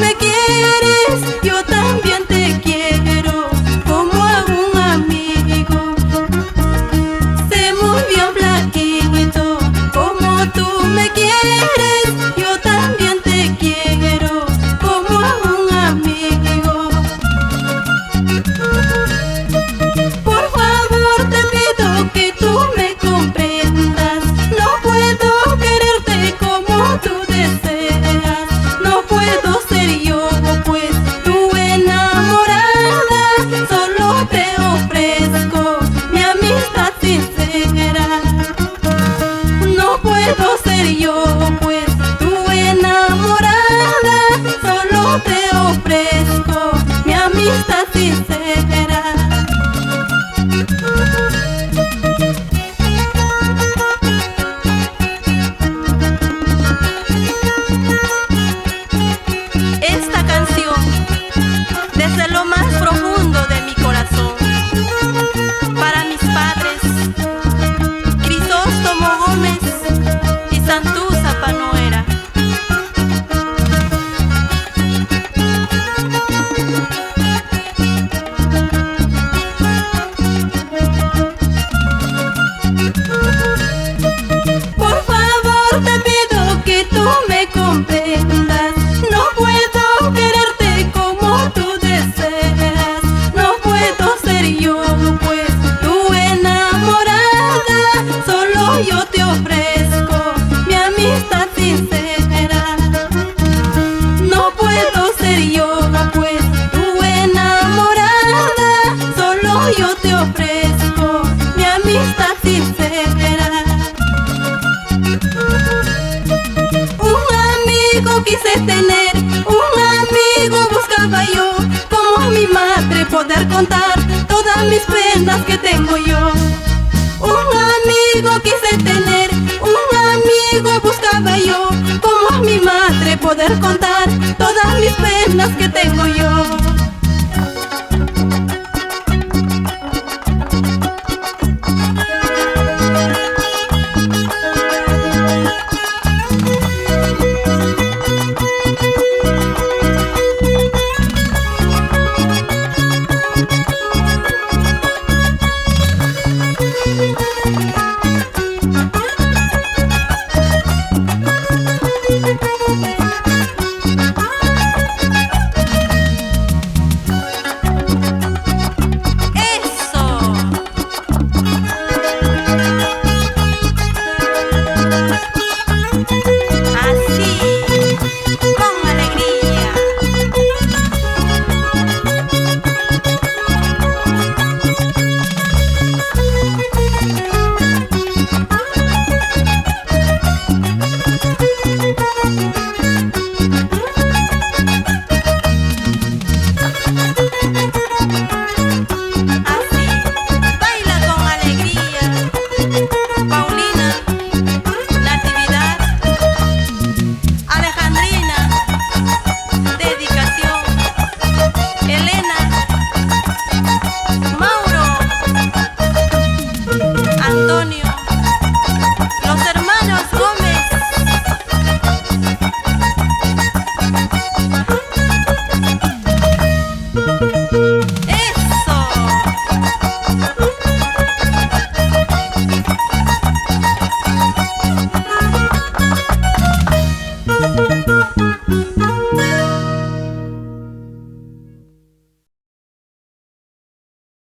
me quieres, yo también te quiero como a un amigo. Sé muy bien flaquito, como tú me quieres, yo también te quiero como a un amigo. Por favor te pido que tú me comprendas, no puedo quererte como tú deseas, no puedo ser yo pues tu enamorada, solo te ofrezco mi amistad sincera. No puedo ser yo pues tu enamorada, solo te ofrezco mi amistad sincera. Esta canción, desde lo más profundo de mi corazón, para mis padres, Crisóstomo Gómez y Santuza Panoera. Por favor te pido que tú me comprendas, no puedo quererte como tú deseas, no puedo ser yo pues tu enamorada, solo yo te ofrezco mi amistad sincera. No puedo ser yo pues tu enamorada, solo yo te ofrezco mi amistad sincera. Un amigo quise tener, un amigo buscaba yo, como a mi madre poder contar todas mis penas que tengo yo. Un amigo quise tener, un amigo buscaba yo, como a mi madre poder contar todas mis penas que tengo yo.